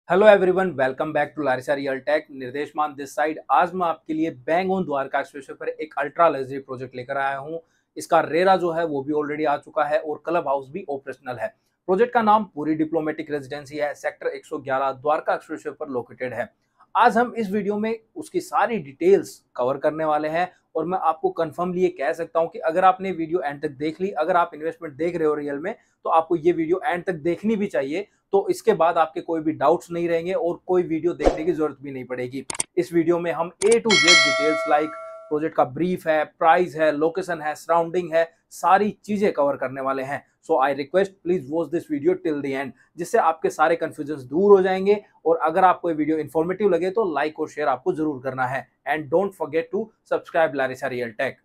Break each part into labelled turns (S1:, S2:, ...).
S1: Hello everyone, welcome back to Larisa Real Tech. निर्देश मान this side. आज मैं आपके लिए बैंग ऑन द्वारका एक्सप्रेसवे पर एक अल्ट्रा लग्जरी प्रोजेक्ट लेकर आया हूं। इसका रेरा जो है वो भी ऑलरेडी आ चुका है और क्लब हाउस भी ऑपरेशनल है। प्रोजेक्ट का नाम पूरी डिप्लोमेटिक रेजिडेंसी है, सेक्टर 111 द्वारका एक्सप्रेसवे पर लोकेटेड है। आज हम इस वीडियो में उसकी सारी डिटेल्स कवर करने वाले हैं और मैं आपको कंफर्मली ये कह सकता हूं कि अगर आपने वीडियो एंड तक देख ली, अगर आप इन्वेस्टमेंट देख रहे हो रियल में, तो आपको ये वीडियो एंड तक देखनी भी चाहिए। तो इसके बाद आपके कोई भी डाउट्स नहीं रहेंगे और कोई वीडियो देखने की जरूरत भी नहीं पड़ेगी। इस वीडियो में हम A to Z details like project का ब्रीफ है, प्राइस है, लोकेशन है, सराउंडिंग है, सारी चीजें कवर करने वाले हैं। So I request please watch this video till the end, जिससे आपके सारे कंफ्यूजन दूर हो जाएंगे। और अगर आपको ये वीडियो इन्फॉर्मेटिव लगे तो लाइक और शेयर आपको जरूर करना है। And don't forget to subscribe Larisa Real Tech.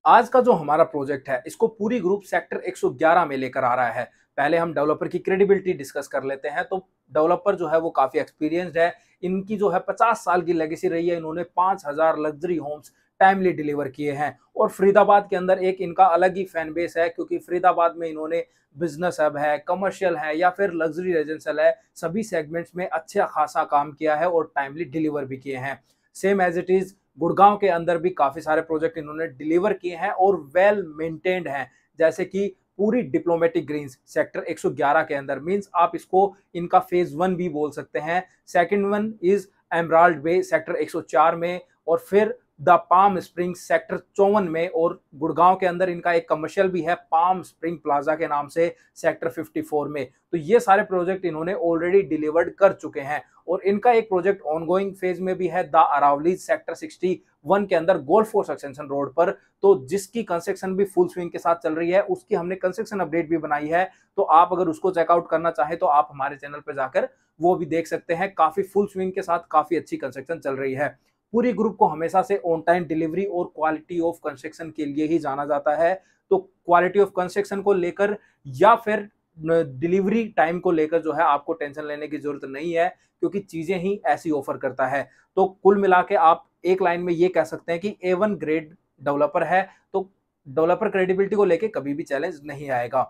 S1: आज का जो हमारा प्रोजेक्ट है इसको पूरी ग्रुप सेक्टर 111 में लेकर आ रहा है। पहले हम डेवलपर की क्रेडिबिलिटी डिस्कस कर लेते हैं। तो डेवलपर जो है वो काफी एक्सपीरियंस्ड है। इनकी जो है 50 साल की लेगेसी रही है। इन्होंने 5000 लग्जरी होम्स टाइमली डिलीवर किए हैं। और फरीदाबाद के अंदर एक इनका अलग ही फैन बेस है, क्योंकि फरीदाबाद में इन्होंने बिजनेस हब है, कमर्शियल है या फिर लग्जरी रेजिडेंशियल है, सभी सेगमेंट्स में अच्छा खासा काम किया है और टाइमली डिलीवर भी किए हैं। Same as it is Gurgaon के अंदर भी काफी सारे प्रोजेक्ट इन्होंने डिलीवर किए हैं और वेल मेंटेन्ड हैं, जैसे कि पूरी डिप्लोमेटिक ग्रीन्स सेक्टर 111 के अंदर। मींस आप इसको इनका फेज 1 भी बोल सकते हैं। Second one is Emerald Bay sector 104 में, और फिर द पाम स्प्रिंग सेक्टर 54 में, और गुड़गांव के अंदर इनका एक कमर्शियल भी है पाम स्प्रिंग प्लाजा के नाम से सेक्टर 54 में। तो ये सारे प्रोजेक्ट इन्होंने ऑलरेडी डिलीवर्ड कर चुके हैं। और इनका एक प्रोजेक्ट ऑनगोइंग फेज में भी है द अरावली सेक्टर 61 के अंदर गोल्फ कोर्स एक्सटेंशन रोड पर, तो जिसकी कंस्ट्रक्शन भी फुल स्विंग के साथ चल रही है। उसकी हमने कंस्ट्रक्शन अपडेट भी बनाई है, तो आप अगर उसको चेकआउट करना चाहें तो आप हमारे चैनल पर जाकर वो भी देख सकते हैं। काफी फुल स्विंग के साथ काफी अच्छी कंस्ट्रक्शन चल रही है। पूरी ग्रुप को हमेशा से ऑन टाइम डिलीवरी और क्वालिटी ऑफ कंस्ट्रक्शन के लिए ही जाना जाता है। तो क्वालिटी ऑफ कंस्ट्रक्शन को लेकर या फिर डिलीवरी टाइम को लेकर जो है आपको टेंशन लेने की जरूरत नहीं है, क्योंकि चीजें ही ऐसी ऑफर करता है। तो कुल मिला के आप एक लाइन में ये कह सकते हैं कि A1 ग्रेड डेवलपर है। तो डेवलपर क्रेडिबिलिटी को लेकर कभी भी चैलेंज नहीं आएगा।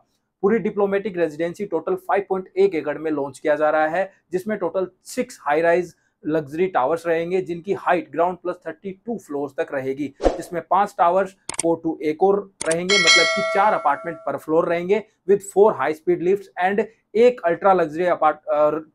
S1: पूरी डिप्लोमेटिक रेजिडेंसी टोटल 5.1 एकड़ में लॉन्च किया जा रहा है, जिसमें total 6 high rise luxury towers रहेंगे, जिनकी हाइट ग्राउंड प्लस 32 फ्लोर्स तक रहेगी। जिसमें 5 टावर्स 4 टू एक और रहेंगे, मतलब कि 4 अपार्टमेंट पर फ्लोर रहेंगे with 4 high speed lift, and एक अल्ट्रा लग्जरी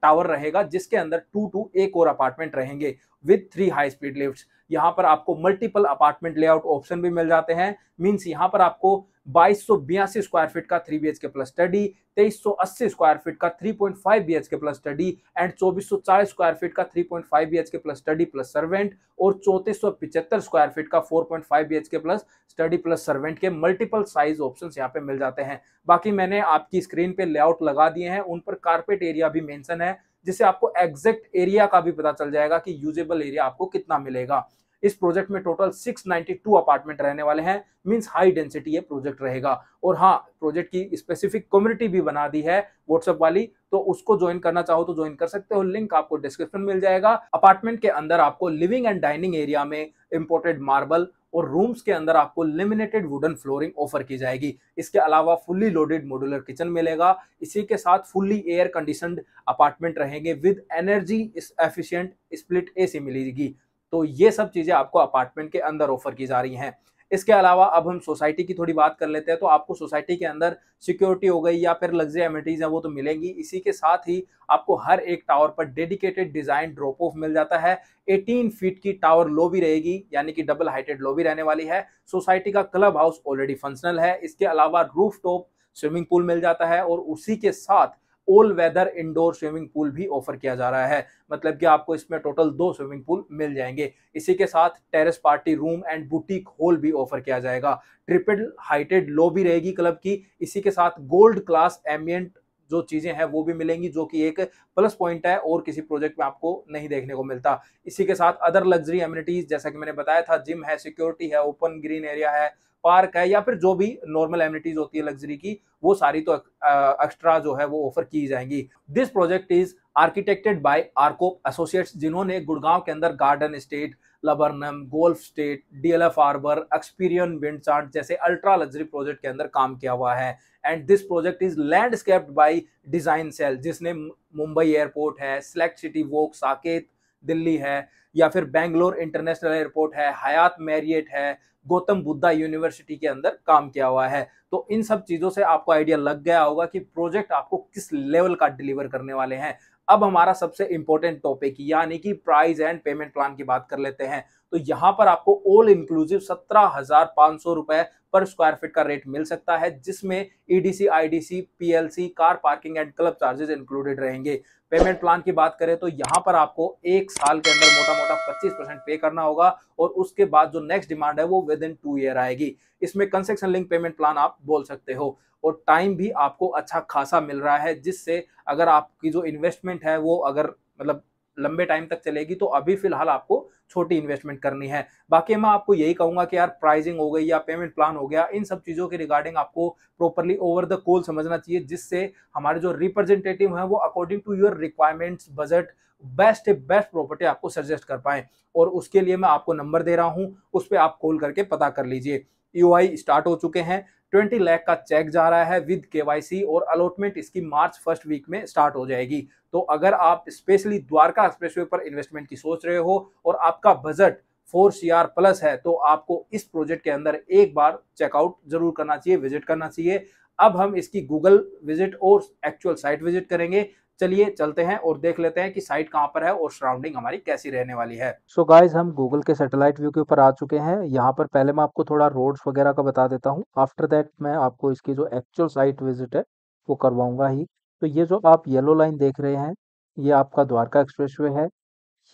S1: टावर रहेगा जिसके अंदर 2 टू एक और अपार्टमेंट रहेंगे विद 3 हाई स्पीड लिफ्ट। यहाँ पर आपको मल्टीपल अपार्टमेंट लेआउट ऑप्शन भी मिल जाते हैं। मींस यहाँ पर आपको 2282 स्क्वायर फीट का 3 BHK plus study, 2380 square feet का 3.5 BHK plus study, and 2440 square feet का 3.5 BHK plus study plus servant, और 3475 स्क्वायर फीट का 4.5 BHK plus study plus servant के मल्टीपल साइज ऑप्शंस यहाँ पे मिल जाते हैं। बाकी मैंने आपकी स्क्रीन पे लेआउट लगा दिए हैं, उन पर कारपेट एरिया भी मेंशन है, जिससे आपको एग्जैक्ट एरिया का भी पता चल जाएगा कि यूजेबल एरिया आपको कितना मिलेगा। इस प्रोजेक्ट में टोटल 692 अपार्टमेंट रहने वाले हैं। मींस हाई डेंसिटी ये प्रोजेक्ट रहेगा। और हाँ, प्रोजेक्ट की स्पेसिफिक कम्युनिटी भी बना दी है व्हाट्सएप वाली, तो उसको ज्वाइन करना चाहो तो ज्वाइन कर सकते हो। लिंक आपको डिस्क्रिप्शन मिल जाएगा। अपार्टमेंट के अंदर आपको लिविंग एंड डाइनिंग एरिया में इंपोर्टेड मार्बल, और रूम्स के अंदर आपको लेमिनेटेड वुडन फ्लोरिंग ऑफर की जाएगी। इसके अलावा फुल्ली लोडेड मॉड्यूलर किचन मिलेगा। इसी के साथ फुल्ली एयर कंडीशनड अपार्टमेंट रहेंगे with energy efficient split AC मिलेगी। तो ये सब चीजें आपको अपार्टमेंट के अंदर ऑफर की जा रही हैं। इसके अलावा अब हम सोसाइटी की थोड़ी बात कर लेते हैं। तो आपको सोसाइटी के अंदर सिक्योरिटी हो गई या फिर लग्जरी एमिनिटीज है वो तो मिलेंगी। इसी के साथ ही आपको हर एक टावर पर डेडिकेटेड डिजाइन ड्रॉप ऑफ मिल जाता है। 18 फीट की टावर लॉबी रहेगी, यानी कि डबल हाइटेड लॉबी रहने वाली है। सोसाइटी का क्लब हाउस ऑलरेडी फंक्शनल है। इसके अलावा रूफ टॉप स्विमिंग पूल मिल जाता है, और उसी के साथ all weather indoor swimming pool भी ऑफर किया जा रहा है। मतलब कि आपको इसमें टोटल 2 स्विमिंग पूल मिल जाएंगे। इसी के साथ terrace party room and boutique hall भी ऑफर किया जाएगा। ट्रिपल हाइटेड लॉबी रहेगी क्लब की। इसी के साथ गोल्ड क्लास एम्बिएंट जो चीजें हैं वो भी मिलेंगी, जो कि एक प्लस पॉइंट है और किसी प्रोजेक्ट में आपको नहीं देखने को मिलता। इसी के साथ अदर लग्जरी एमिनिटीज, जैसा कि मैंने बताया था, जिम है, सिक्योरिटी है, ओपन ग्रीन एरिया है, पार्क है, या फिर जो भी नॉर्मल एमिनिटीज होती है लग्जरी की, वो सारी तो एक्स्ट्रा जो है वो ऑफर की जाएंगी। This project is architected by Arcop Associates, जिन्होंने गुड़गांव के अंदर Garden Estate, Laburnum, Golf Estate, DLF Harbour, Experion Windchants जैसे अल्ट्रा लग्जरी प्रोजेक्ट के अंदर काम किया हुआ है। And this project is landscaped by design cell, जिसने मुंबई एयरपोर्ट है, select city walk Saket Delhi है, या फिर बैंगलोर इंटरनेशनल एयरपोर्ट है, हयात मैरियट है, गौतम बुद्धा यूनिवर्सिटी के अंदर काम किया हुआ है। तो इन सब चीजों से आपको आइडिया लग गया होगा कि प्रोजेक्ट आपको किस लेवल का डिलीवर करने वाले हैं। अब हमारा सबसे इंपॉर्टेंट टॉपिक यानी कि प्राइस एंड पेमेंट प्लान की बात कर लेते हैं। तो यहाँ पर आपको ऑल इंक्लूसिव 17,500 रुपए पर स्क्वायर फीट का रेट मिल सकता है, जिसमें EDC, IDC, PLC, car parking and club charges included रहेंगे। पेमेंट प्लान की बात करें तो यहाँ पर आपको एक साल के अंदर मोटा मोटा 25% पे करना होगा, और उसके बाद जो नेक्स्ट डिमांड है वो विद इन 2 ईयर आएगी। इसमें कंस्ट्रक्शन लिंक पेमेंट प्लान आप बोल सकते हो, और टाइम भी आपको अच्छा खासा मिल रहा है, जिससे अगर आपकी जो इन्वेस्टमेंट है वो अगर मतलब लंबे टाइम तक चलेगी, तो अभी फिलहाल आपको छोटी इन्वेस्टमेंट करनी है। बाकी मैं आपको यही कहूंगा कि यार प्राइसिंग हो गई या पेमेंट प्लान हो गया, इन सब चीजों के रिगार्डिंग आपको प्रॉपरली ओवर द कॉल समझना चाहिए, जिससे हमारे जो रिप्रेजेंटेटिव हैं वो according to your requirements, budget, best property आपको सजेस्ट कर पाए। और उसके लिए मैं आपको नंबर दे रहा हूं, उस पर आप कॉल करके पता कर लीजिए। ईओआई स्टार्ट हो चुके हैं, 20 लाख का चेक जा रहा है विद केवाईसी, और अलॉटमेंट इसकी मार्च फर्स्ट वीक में स्टार्ट हो जाएगी। तो अगर आप स्पेशली द्वारका एक्सप्रेसवे पर इन्वेस्टमेंट की सोच रहे हो और आपका बजट 4 CR प्लस है, तो आपको इस प्रोजेक्ट के अंदर एक बार चेकआउट जरूर करना चाहिए, विजिट करना चाहिए। अब हम इसकी गूगल विजिट और एक्चुअल साइट विजिट करेंगे। चलिए चलते हैं और देख लेते हैं कि साइट कहाँ पर है और सराउंडिंग हमारी कैसी रहने वाली है।
S2: सो गाइज हम गूगल के सैटेलाइट व्यू के ऊपर आ चुके हैं। यहाँ पर पहले मैं आपको थोड़ा रोड्स वगैरह का बता देता हूँ, आफ्टर दैट मैं आपको इसकी जो एक्चुअल साइट विजिट है वो करवाऊंगा ही। तो ये जो आप येलो लाइन देख रहे हैं, ये आपका द्वारका एक्सप्रेसवे है।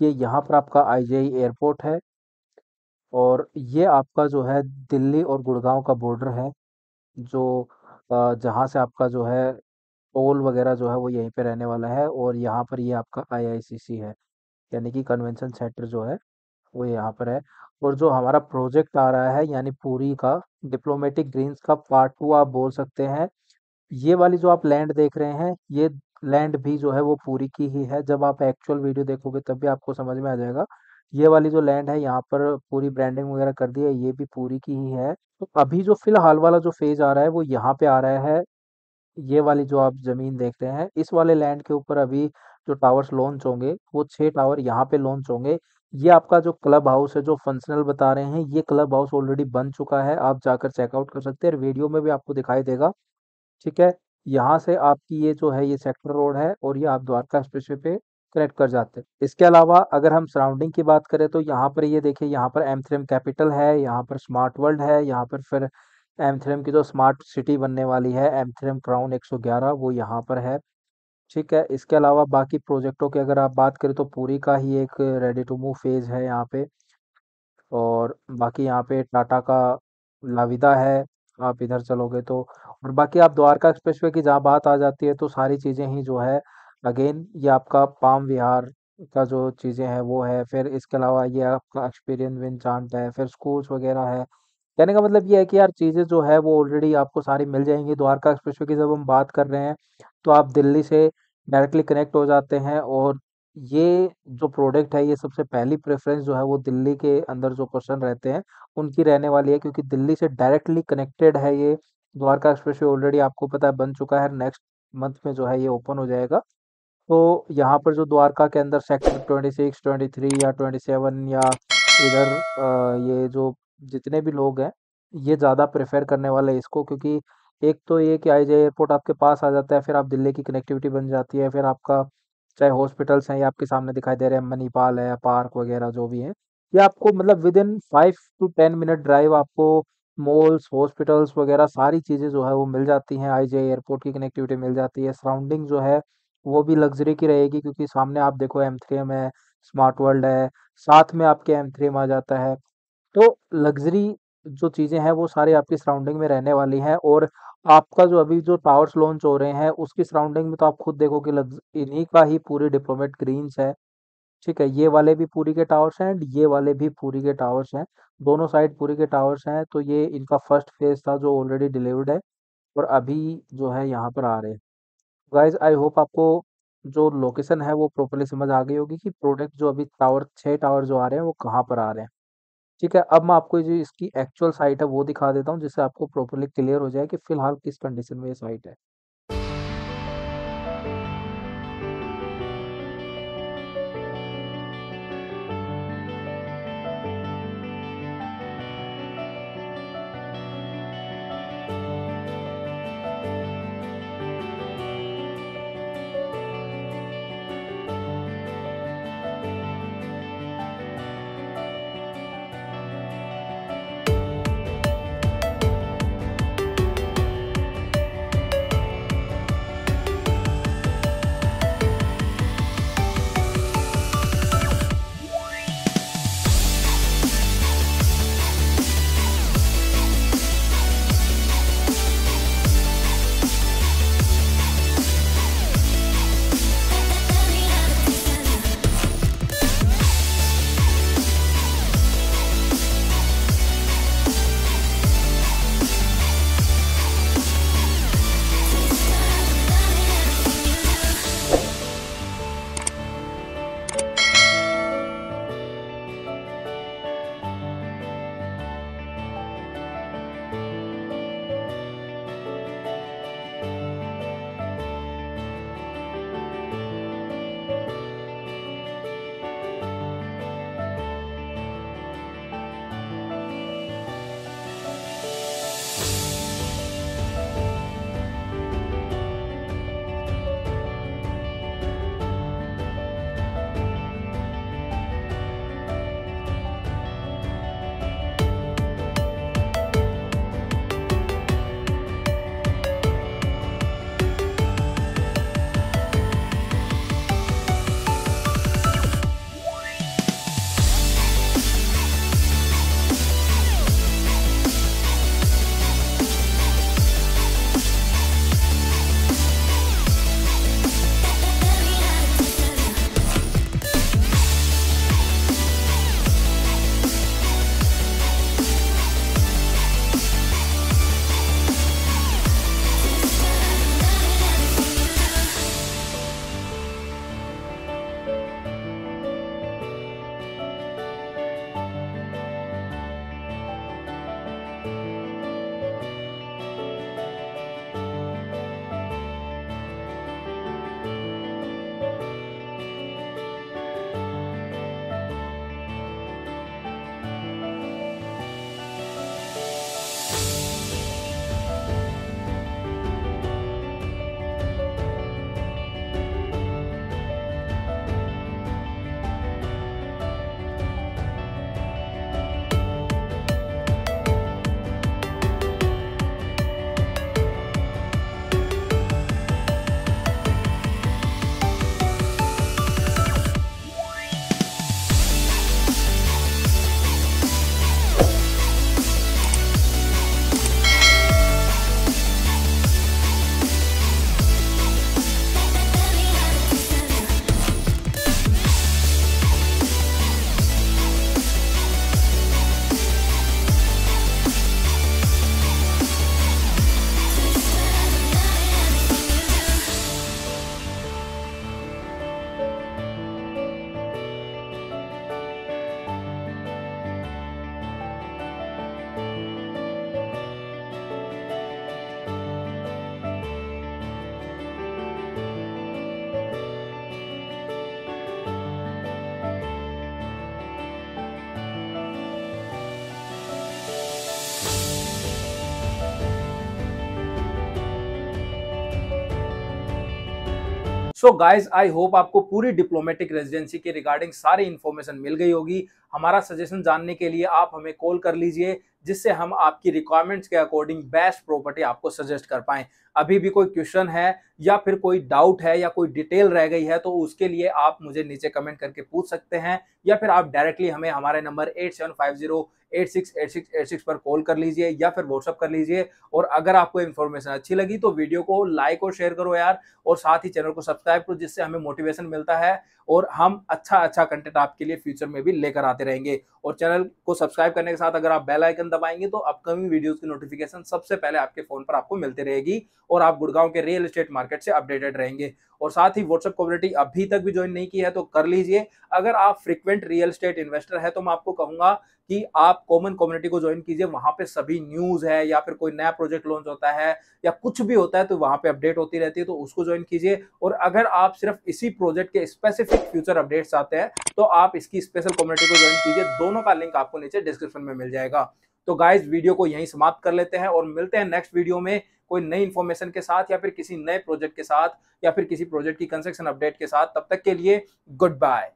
S2: ये यहाँ पर आपका आईजीआई एयरपोर्ट है, और ये आपका जो है दिल्ली और गुड़गांव का बॉर्डर है, जो जहाँ से आपका जो है टोल वगैरह जो है वो यहीं पे रहने वाला है। और यहाँ पर ये आपका आईआईसीसी है, यानी कि कन्वेंशन सेंटर जो है वो यहाँ पर है। और जो हमारा प्रोजेक्ट आ रहा है यानी पूरी का डिप्लोमेटिक ग्रीन्स का पार्ट 2 आप बोल सकते हैं। ये वाली जो आप लैंड देख रहे हैं, ये लैंड भी जो है वो पूरी की ही है। जब आप एक्चुअल वीडियो देखोगे तब भी आपको समझ में आ जाएगा। ये वाली जो लैंड है, यहाँ पर पूरी ब्रांडिंग वगैरह कर दी है, ये भी पूरी की ही है। तो अभी जो फिलहाल वाला जो फेज आ रहा है वो यहाँ पे आ रहा है। ये वाली जो आप जमीन देख रहे हैं, इस वाले लैंड के ऊपर अभी जो टावर्स लॉन्च होंगे वो 6 टावर यहाँ पे लॉन्च होंगे। ये आपका जो क्लब हाउस है जो फंक्शनल बता रहे हैं, ये क्लब हाउस ऑलरेडी बन चुका है, आप जाकर चेकआउट कर सकते हैं, वीडियो में भी आपको दिखाई देगा। ठीक है। यहाँ से आपकी ये जो है ये सेक्टर रोड है, और ये आप द्वारका एक्सप्रेसवे पे कनेक्ट कर जाते हैं। इसके अलावा अगर हम सराउंडिंग की बात करें तो यहाँ पर ये देखिए, यहाँ पर एमथ्रेम कैपिटल है, यहाँ पर स्मार्ट वर्ल्ड है, यहाँ पर फिर एमथ्रेम की जो स्मार्ट सिटी बनने वाली है एमथ्रेम क्राउन 111, वो यहाँ पर है। ठीक है। इसके अलावा बाकी प्रोजेक्टों की अगर आप बात करें तो पूरी का ही एक रेडी टू मूव फेज है यहाँ पे। और बाकी यहाँ पे टाटा का लाविदा है, आप इधर चलोगे तो। और बाकी आप द्वारका एक्सप्रेसवे की जहाँ बात आ जाती है तो सारी चीज़ें ही जो है, अगेन ये आपका पाम विहार का जो चीज़ें हैं वो है। फिर इसके अलावा ये आपका एक्सपीरियंस विंड चांट है, फिर स्कूल्स वगैरह है। कहने का मतलब ये है कि यार चीज़ें जो है वो ऑलरेडी आपको सारी मिल जाएंगी। द्वारका एक्सप्रेसवे की जब हम बात कर रहे हैं तो आप दिल्ली से डायरेक्टली कनेक्ट हो जाते हैं। और ये जो प्रोडक्ट है, ये सबसे पहली प्रेफरेंस जो है वो दिल्ली के अंदर जो पर्सन रहते हैं उनकी रहने वाली है, क्योंकि दिल्ली से डायरेक्टली कनेक्टेड है ये। द्वारका एक्सप्रेसवे ऑलरेडी आपको पता है बन चुका है, नेक्स्ट मंथ में जो है ये ओपन हो जाएगा। तो यहाँ पर जो द्वारका के अंदर सेक्टर 26, 23 या 27 या इधर ये जो जितने भी लोग हैं, ये ज़्यादा प्रेफर करने वाले हैं इसको, क्योंकि एक तो ये कि आईजीआई एयरपोर्ट आपके पास आ जाता है, फिर आप दिल्ली की कनेक्टिविटी बन जाती है, फिर आपका चाहे हॉस्पिटल्स हैं, ये आपके सामने दिखाई दे रहे हैं, मणिपाल है, पार्क वगैरह जो भी है, ये आपको मतलब with in 5 to 10 minute drive आपको मॉल्स, हॉस्पिटल्स वगैरह सारी चीज़ें जो है वो मिल जाती हैं। आईजीआई एयरपोर्ट की कनेक्टिविटी मिल जाती है। सराउंडिंग जो है वो भी लग्जरी की रहेगी, क्योंकि सामने आप देखो एम3 है, स्मार्ट वर्ल्ड है, साथ में आपके एम3 आ जाता है। तो लग्जरी जो चीज़ें हैं वो सारी आपकी सराउंडिंग में रहने वाली हैं। और आपका जो अभी जो टावर्स लॉन्च हो रहे हैं उसकी सराउंडिंग में तो आप खुद देखो कि इन्हीं का ही पूरी डिप्लोमेट ग्रीन्स है। ठीक है। ये वाले भी पूरी के टावर्स हैं एंड ये वाले भी पूरी के टावर्स हैं, दोनों साइड पूरी के टावर्स हैं। तो ये इनका फर्स्ट फेज था जो ऑलरेडी डिलीवर्ड है, और अभी जो है यहाँ पर आ रहे हैं। गाइज आई होप आपको जो लोकेशन है वो प्रॉपर्ली समझ आ गई होगी कि प्रोडक्ट जो अभी टावर 6 टावर जो आ रहे हैं वो कहाँ पर आ रहे हैं। ठीक है, अब मैं आपको जो इसकी एक्चुअल साइट है वो दिखा देता हूँ, जिससे आपको प्रॉपर्ली क्लियर हो जाए कि फिलहाल किस कंडीशन में ये साइट है।
S1: सो गाइज आई होप आपको पूरी डिप्लोमेटिक रेजिडेंसी के रिगार्डिंग सारी इंफॉर्मेशन मिल गई होगी। हमारा सजेशन जानने के लिए आप हमें कॉल कर लीजिए, जिससे हम आपकी रिक्वायरमेंट्स के अकॉर्डिंग बेस्ट प्रॉपर्टी आपको सजेस्ट कर पाएं। अभी भी कोई क्वेश्चन है या फिर कोई डाउट है या कोई डिटेल रह गई है तो उसके लिए आप मुझे नीचे कमेंट करके पूछ सकते हैं, या फिर आप डायरेक्टली हमें हमारे नंबर 8750868686 पर कॉल कर लीजिए या फिर व्हाट्सअप कर लीजिए। और अगर आपको इन्फॉर्मेशन अच्छी लगी तो वीडियो को लाइक और शेयर करो यार, और साथ ही चैनल को सब्सक्राइब करो, जिससे हमें मोटिवेशन मिलता है और हम अच्छा कंटेंट आपके लिए फ्यूचर में भी लेकर आते रहेंगे। और चैनल को सब्सक्राइब करने के साथ अगर आप बेल आइकन दबाएंगे तो अपकमिंग वीडियोस की नोटिफिकेशन सबसे पहले आपके फोन पर आपको मिलती रहेगी और आप गुड़गांव के रियल एस्टेट मार्केट से अपडेटेड रहेंगे। और साथ ही व्हाट्सएप कम्युनिटी अभी तक भी ज्वाइन नहीं की है तो कर लीजिए। अगर आप फ्रीक्वेंट रियल एस्टेट इन्वेस्टर है तो मैं आपको कहूंगा कि आप कॉमन कम्युनिटी को ज्वाइन कीजिए। वहां पे सभी न्यूज है या फिर कोई नया प्रोजेक्ट लॉन्च होता है या कुछ भी होता है तो वहां पे अपडेट होती रहती है, तो उसको ज्वाइन कीजिए। और अगर आप सिर्फ इसी प्रोजेक्ट के स्पेसिफिक फ्यूचर अपडेट्स आते हैं तो आप इसकी स्पेशल कम्युनिटी को ज्वाइन कीजिए। दोनों का लिंक आपको नीचे डिस्क्रिप्शन में मिल जाएगा। तो गाइस वीडियो को यहीं समाप्त कर लेते हैं और मिलते हैं नेक्स्ट वीडियो में कोई नई इंफॉर्मेशन के साथ या फिर किसी नए प्रोजेक्ट के साथ या फिर किसी प्रोजेक्ट की कंस्ट्रक्शन अपडेट के साथ। तब तक के लिए गुड बाय।